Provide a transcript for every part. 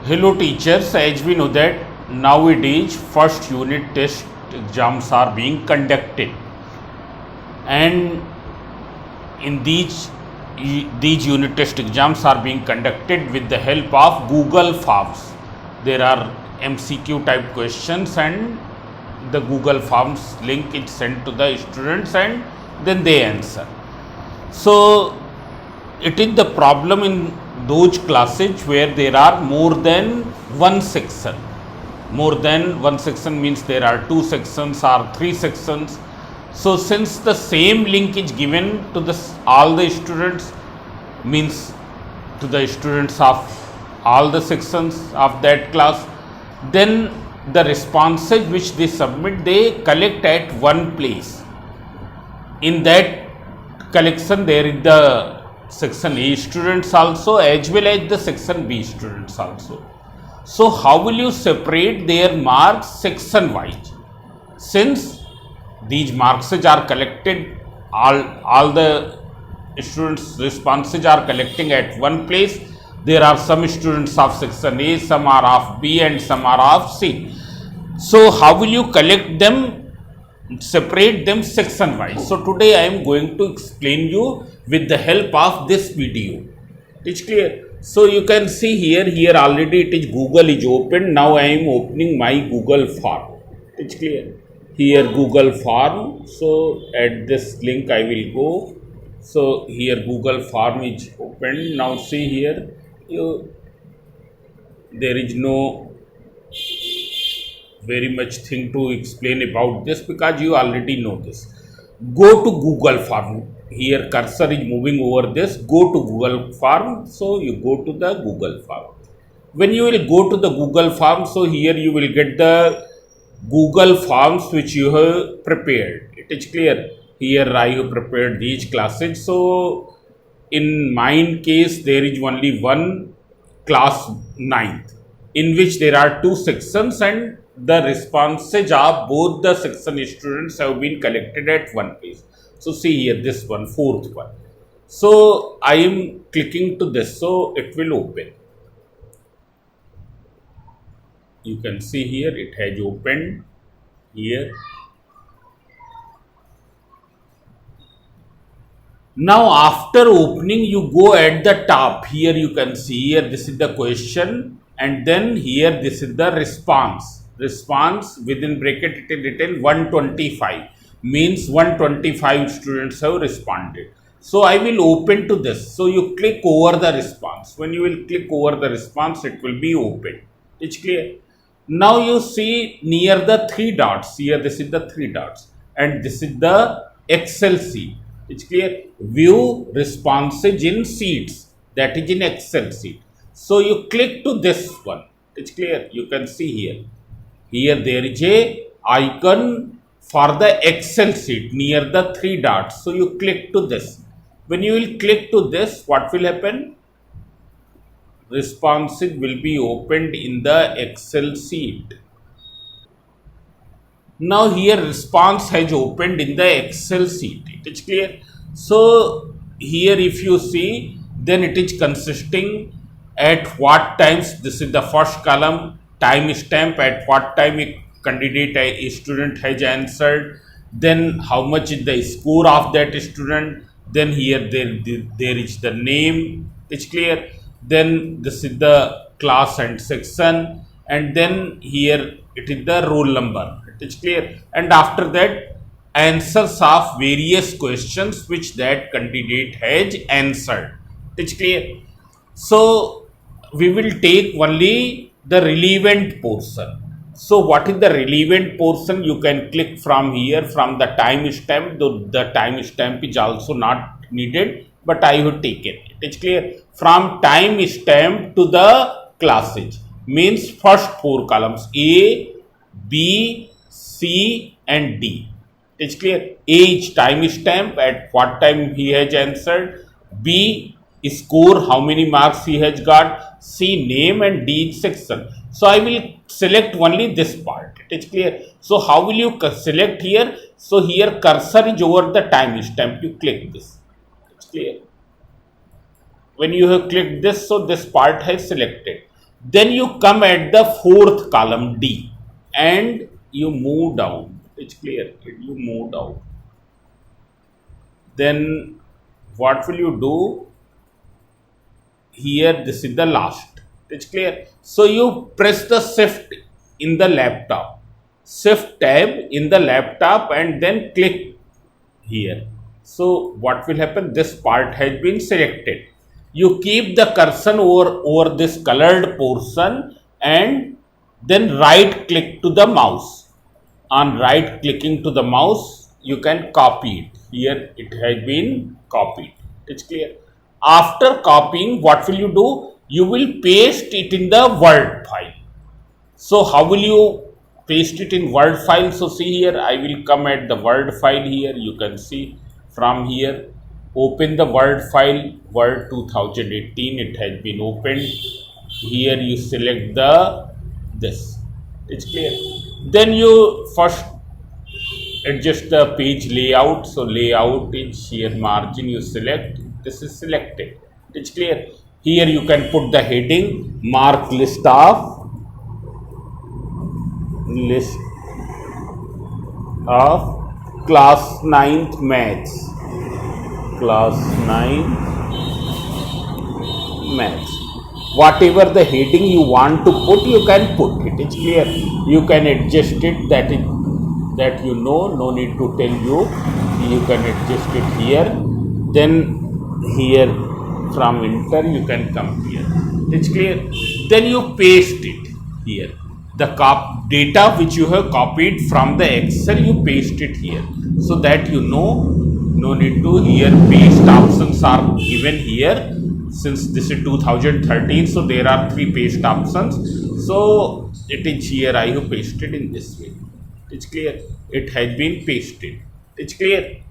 Hello teachers, as we know that nowadays first unit test exams are being conducted, and in these unit test exams are being conducted with the help of Google Forms. There are MCQ type questions and the Google Forms link is sent to the students and then they answer. So it is the problem in those classes where there are more than one section. More than one section means there are two sections or three sections. So since the same link is given to all the students, means to the students of all the sections of that class, then the responses which they submit, they collect at one place. In that collection there is the section A students also as well as the section B students also. So how will you separate their marks section wise? Since these marks are collected, all the students responses are collecting at one place. There are some students of section A, some are of B and some are of C. So how will you collect them, separate them section wise? So today I am going to explain you with the help of this video. It's clear. So you can see here already it is Google is open. Now I am opening my Google form. It's clear. Here Google form. So at this link I will go. So here Google form is open. Now see here, there is no very much thing to explain about this because you already know this. Go to Google form. Here cursor is moving over this. Go to Google form. So you go to the Google form. When you will go to the Google form, so here you will get the Google forms which you have prepared. It is clear. Here I have prepared these classes. So in mine case there is only one class 9th in which there are two sections and the responses of both the section students have been collected at one place. So see here this one, fourth one. So I am clicking to this, so it will open. You can see here it has opened here. Now after opening you go at the top. Here you can see here this is the question and then here this is the response. Response within bracket it is written 125, means 125 students have responded. So I will open to this. So you click over the response. When you will click over the response, it will be open. It's clear. Now you see near the three dots. Here this is the three dots and this is the Excel sheet. It's clear. View responses in sheets, that is in Excel sheet. So you click to this one. It's clear. You can see here. Here there is a icon for the Excel sheet near the three dots. So you click to this. When you will click to this, what will happen? Responses will be opened in the Excel sheet. Now here response has opened in the Excel sheet. It is clear. So here if you see, then it is consisting at what times. This is the first column. Time stamp at what time a candidate, a student has answered, then how much is the score of that student, then here there is the name. It's clear. Then this is the class and section and then here it is the roll number. It is clear. And after that answers of various questions which that candidate has answered. It's clear. So we will take only the relevant portion. So what is the relevant portion? You can click from here from the time stamp, though the time stamp is also not needed, but I have taken it. It's clear. From time stamp to the classes means first four columns A, B, C and D. It's clear. A is time stamp at what time he has answered. B score, how many marks he has got. C name and D section. So I will select only this part. It is clear. So how will you select here? So here cursor is over the time stamp. You click this. It's clear. When you have clicked this, so this part has selected. Then you come at the fourth column D and you move down. It's clear. You move down. Then what will you do? Here, this is the last. It's clear. So you press the shift in the laptop, shift tab in the laptop, and then click here. So what will happen? This part has been selected. You keep the cursor over this colored portion and then right click to the mouse. On right clicking to the mouse, you can copy it. Here it has been copied. It's clear. After copying, what will you do? You will paste it in the Word file. So how will you paste it in Word file? So see here, I will come at the Word file here. You can see from here, open the Word file, Word 2018, it has been opened. Here you select this. It's clear. Then you first adjust the page layout. So layout is here, margin you select. This is selected. It's clear. Here you can put the heading, mark list of class 9th maths. Class 9th maths. Whatever the heading you want to put, you can put it. It's clear. You can adjust it, that you know, no need to tell you. You can adjust it here. Then here from enter you can come here. It's clear. Then you paste it here. The data which you have copied from the Excel, you paste it here, so that you know, no need to. Here paste options are given here. Since this is 2013, so there are 3 paste options. So it is here, I have pasted in this way. It's clear. It has been pasted. It's clear.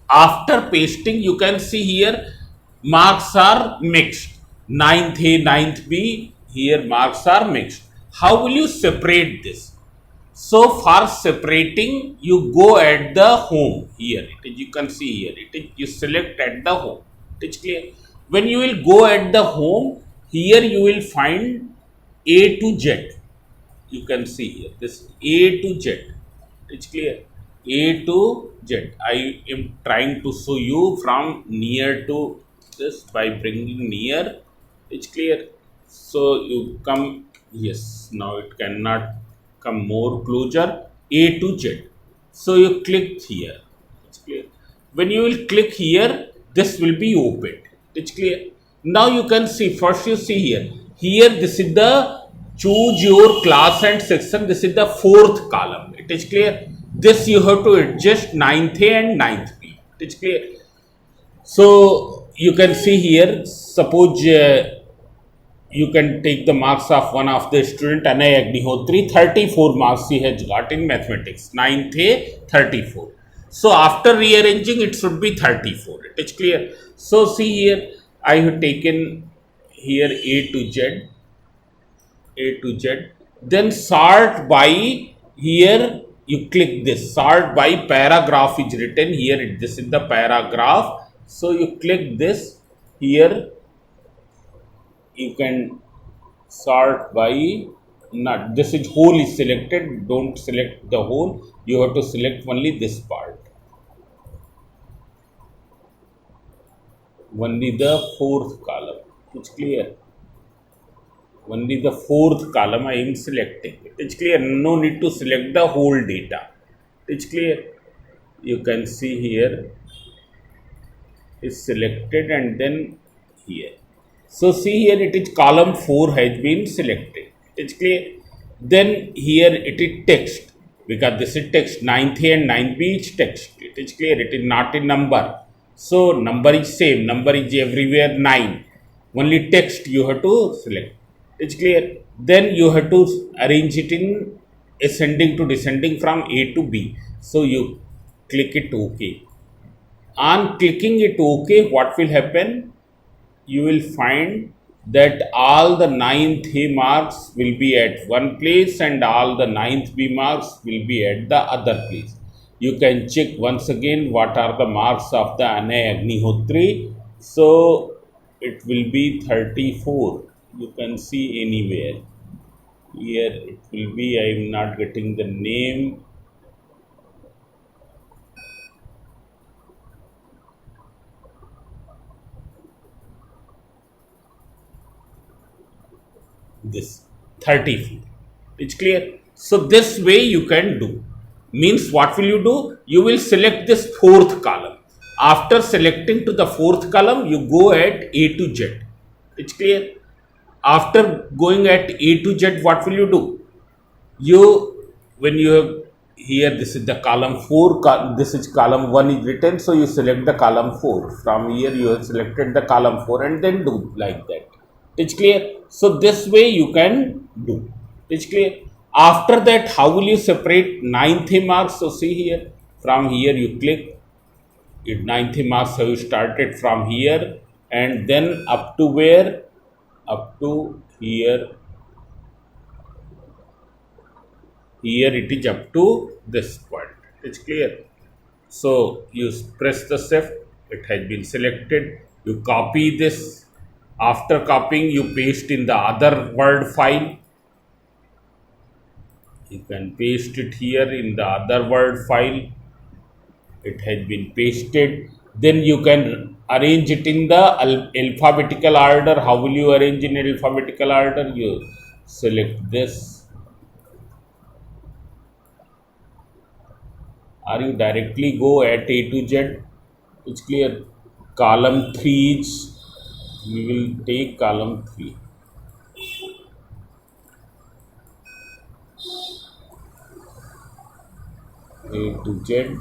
After pasting, you can see here marks are mixed. 9th A, 9th B, here marks are mixed. How will you separate this? So for separating, you go at the home here. You can see here. You select at the home. It's clear. When you will go at the home, here you will find A to Z. You can see here, this A to Z. It's clear. A to Z. I am trying to show you from near to this by bringing near. It's clear. So you come, yes, now it cannot come more closer. A to Z. So you click here. It's clear. When you will click here, this will be opened. It's clear. Now you can see, first you see here. Here this is the choose your class and section. This is the 4th column. It is clear. This you have to adjust 9th A and 9th B. It is clear. So you can see here, suppose you can take the marks of one of the student, Anay Agnihotri, 34 marks he has got in mathematics. 9th A, 34. So after rearranging, it should be 34. It is clear. So see here, I have taken here A to Z, then sort by, here you click this, sort by paragraph is written here, this is the paragraph. So you click this here, you can sort by, not, this is whole is selected, don't select the whole, you have to select only this part. Only the 4th column. It's clear. Only the 4th column I am selecting. It's clear. No need to select the whole data. It's clear. You can see here is selected and then here. So see here, it is column 4 has been selected. It's clear. Then here it is text, because this is text. 9th A and 9th B is text. It is clear. It is not a number. So number is same, number is everywhere 9, only text you have to select. It's clear. Then you have to arrange it in ascending to descending from A to B. So you click it OK. On clicking it OK, what will happen? You will find that all the 9th A marks will be at one place and all the 9th B marks will be at the other place. You can check once again what are the marks of the Anay Agnihotri. So it will be 34 You can see anywhere. Here it will be, I am not getting the name. This 30 feet. It's clear. So this way you can do. Means what will you do? You will select this fourth column. After selecting to the fourth column, you go at A to Z. It's clear. After going at A to Z, what will you do? You, when you have here, this is the column 4, this is column 1 is written, so you select the column 4. From here you have selected the column 4 and then do like that. It's clear. So this way you can do. It's clear. After that, how will you separate 9th marks? So see here, from here you click it, 9th marks have started from here and then up to where? Up to here. Here it is up to this point. It's clear. So you press the shift, it has been selected. You copy this. After copying, you paste in the other Word file. You can paste it here in the other Word file. It has been pasted. Then you can arrange it in the alphabetical order. How will you arrange in alphabetical order? You select this. Or you directly go at A to Z. It's clear. Column 3 is, we will take column 3. A to Z,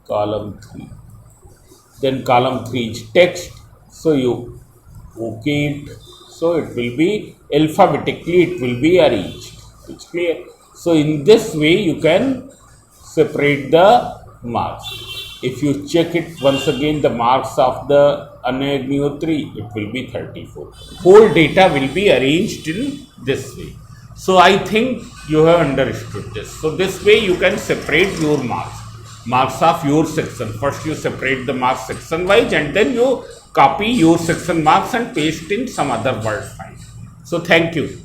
column 3. Then column 3 is text. So you okay it. So it will be alphabetically, it will be arranged. It's clear. So in this way you can separate the marks. If you check it once again, the marks of the Agnihotri, it will be 34. Whole data will be arranged in this way. So I think you have understood this. So this way you can separate your marks of your section. First you separate the marks section wise and then you copy your section marks and paste in some other Word file. So thank you.